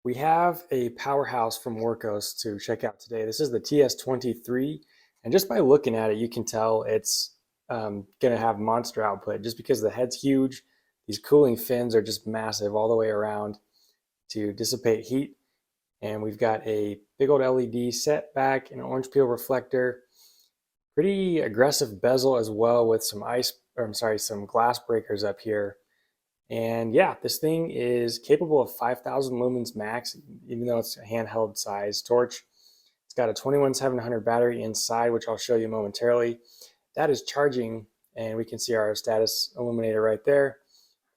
We have a powerhouse from Wurkkos to check out today. This is the TS23, and just by looking at it, you can tell it's going to have monster output just because the head's huge. These cooling fins are just massive all the way around to dissipate heat. And we've got a big old LED set back, an orange peel reflector, pretty aggressive bezel as well with some glass breakers up here. And yeah, this thing is capable of 5,000 lumens max, even though it's a handheld size torch. It's got a 21700 battery inside, which I'll show you momentarily. That is charging, and we can see our status illuminator right there.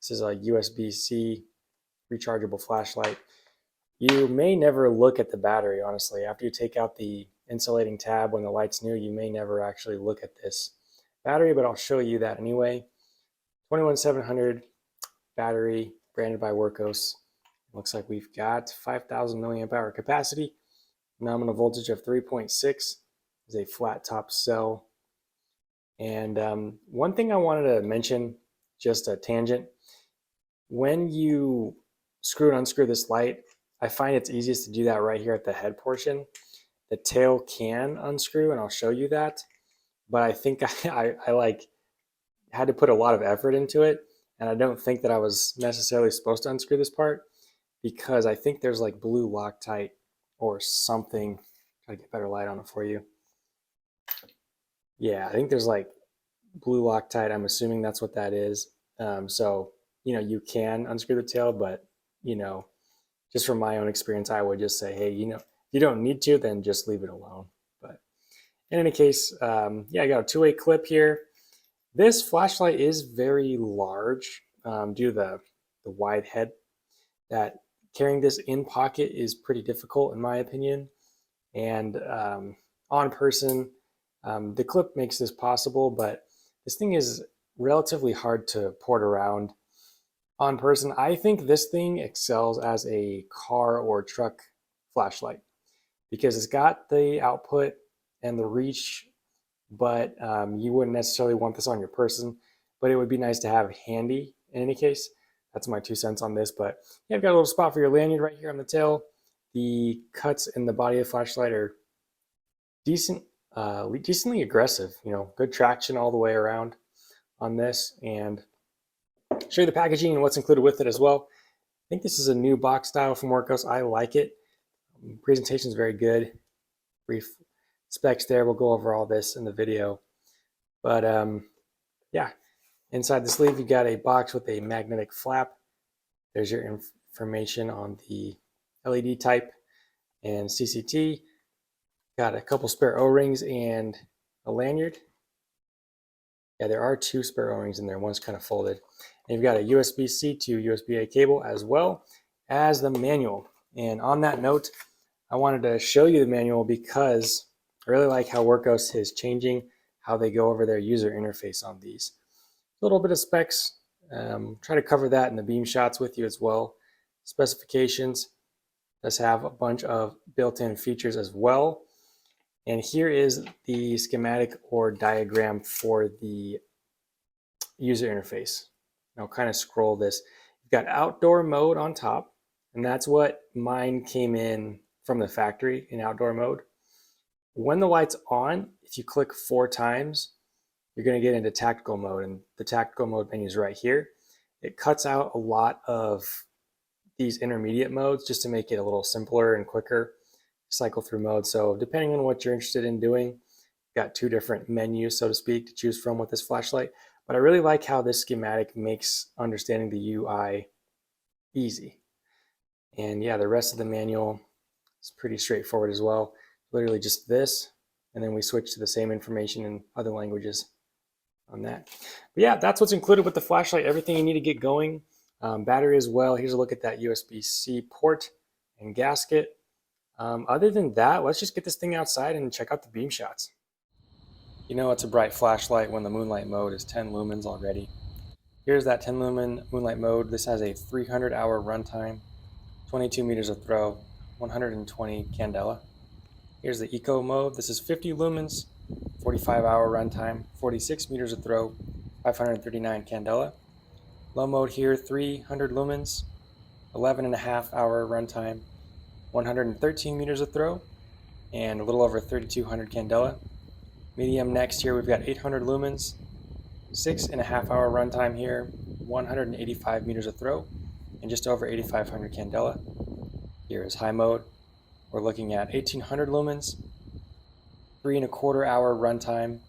This is a USB-C rechargeable flashlight. You may never look at the battery, honestly. After you take out the insulating tab when the light's new, you may never actually look at this battery, but I'll show you that anyway. 21700 battery, branded by Wurkkos. Looks like we've got 5,000 milliamp hour capacity. Nominal voltage of 3.6 is a flat top cell. And one thing I wanted to mention, just a tangent, when you screw and unscrew this light, I find it's easiest to do that right here at the head portion. The tail can unscrew, and I'll show you that. But I think I had to put a lot of effort into it. And I don't think that I was necessarily supposed to unscrew this part because I think there's like blue Loctite or something. Try to get better light on it for you. Yeah, I think there's like blue Loctite. I'm assuming that's what that is. So, you can unscrew the tail, but, just from my own experience, I would just say, hey, if you don't need to, then just leave it alone. But in any case, yeah, I got a two-way clip here. This flashlight is very large due to the wide head. That carrying this in pocket is pretty difficult in my opinion. And on person, the clip makes this possible, but this thing is relatively hard to port around. On person, I think this thing excels as a car or truck flashlight because it's got the output and the reach, but you wouldn't necessarily want this on your person, but it would be nice to have handy in any case. That's my 2 cents on this, but yeah, I've got a little spot for your lanyard right here on the tail. The cuts in the body of the flashlight are decently aggressive, good traction all the way around on this, and show you the packaging and what's included with it as well. I think this is a new box style from Wurkkos. I like it. Presentation is very good. Brief specs there. We'll go over all this in the video. But yeah, inside the sleeve, you got a box with a magnetic flap. There's your information on the LED type and CCT. Got a couple spare O-rings and a lanyard. Yeah, there are 2 spare O-rings in there. One's kind of folded. And you've got a USB-C to USB-A cable as well as the manual. And on that note, I wanted to show you the manual because I really like how Wurkkos is changing how they go over their user interface on these. A little bit of specs. Try to cover that in the beam shots with you as well. Specifications. Does have a bunch of built-in features as well. And here is the schematic or diagram for the user interface. I'll kind of scroll this. You've got outdoor mode on top, and that's what mine came in from the factory in outdoor mode. When the light's on, if you click 4 times, you're going to get into tactical mode, and the tactical mode menu is right here. It cuts out a lot of these intermediate modes just to make it a little simpler and quicker cycle through mode. So depending on what you're interested in doing, you've got 2 different menus, so to speak, to choose from with this flashlight. But I really like how this schematic makes understanding the UI easy. And yeah, the rest of the manual is pretty straightforward as well. Literally just this, and then we switch to the same information in other languages on that. But yeah, that's what's included with the flashlight. Everything you need to get going. Battery as well. Here's a look at that USB-C port and gasket. Other than that, let's just get this thing outside and check out the beam shots. It's a bright flashlight when the moonlight mode is 10 lumens already. Here's that 10 lumen moonlight mode. This has a 300-hour runtime, 22 meters of throw, 120 candela. Here's the eco mode. This is 50 lumens, 45-hour runtime, 46 meters of throw, 539 candela. Low mode here, 300 lumens, 11.5-hour runtime, 113 meters of throw, and a little over 3,200 candela. Medium next here, we've got 800 lumens, 6.5 hour runtime here, 185 meters of throw, and just over 8,500 candela. Here is high mode. We're looking at 1,800 lumens, 3.25 hour runtime,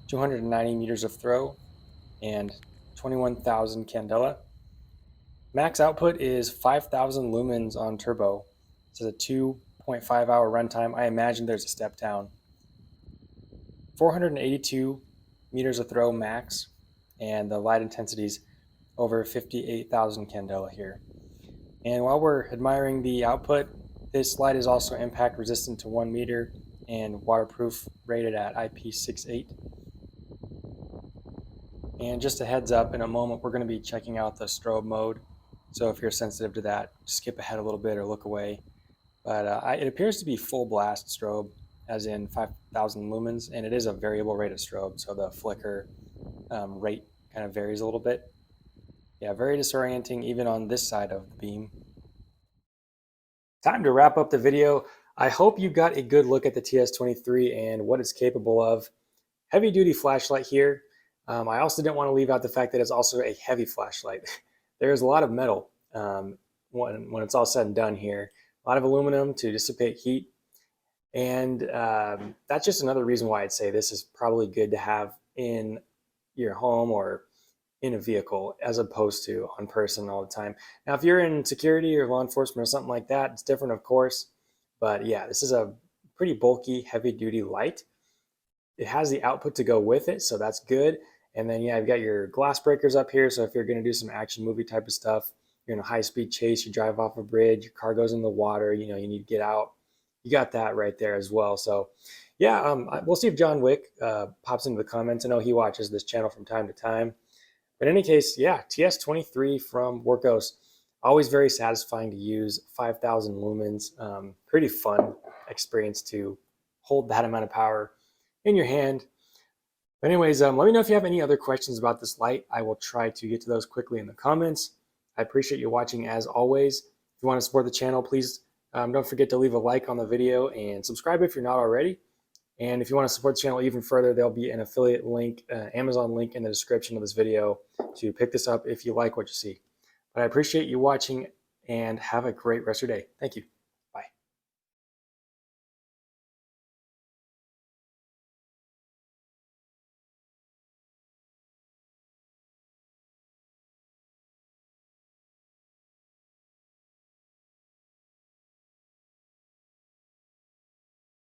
290 meters of throw, and 21,000 candela. Max output is 5,000 lumens on turbo. This is a 2.5 hour runtime. I imagine there's a step down. 482 meters of throw max, and the light intensity is over 58,000 candela here. And while we're admiring the output, this light is also impact resistant to 1 meter and waterproof, rated at IP68. And just a heads up, in a moment we're going to be checking out the strobe mode. So if you're sensitive to that, skip ahead a little bit or look away. But it appears to be full blast strobe, as in 5,000 lumens, and it is a variable rate of strobe, so the flicker rate kind of varies a little bit. Yeah, very disorienting even on this side of the beam. Time to wrap up the video. I hope you got a good look at the TS23 and what it's capable of. Heavy duty flashlight here. I also didn't want to leave out the fact that it's also a heavy flashlight. There's a lot of metal when it's all said and done here. A lot of aluminum to dissipate heat. And that's just another reason why I'd say this is probably good to have in your home or in a vehicle as opposed to on person all the time. Now, if you're in security or law enforcement or something like that, it's different, of course. But yeah, this is a pretty bulky, heavy duty light. It has the output to go with it, so that's good. And then, yeah, you've got your glass breakers up here. So if you're going to do some action movie type of stuff, you're in a high-speed chase, you drive off a bridge, your car goes in the water, you need to get out. You got that right there as well. So, yeah, we'll see if John Wick pops into the comments. I know he watches this channel from time to time. But in any case, yeah, TS23 from Wurkkos, always very satisfying to use. 5,000 lumens, pretty fun experience to hold that amount of power in your hand. But anyways, let me know if you have any other questions about this light. I will try to get to those quickly in the comments. I appreciate you watching as always. If you want to support the channel, please don't forget to leave a like on the video and subscribe if you're not already. And if you want to support the channel even further, there'll be an affiliate link, Amazon link in the description of this video to pick this up if you like what you see. But I appreciate you watching and have a great rest of your day. Thank you.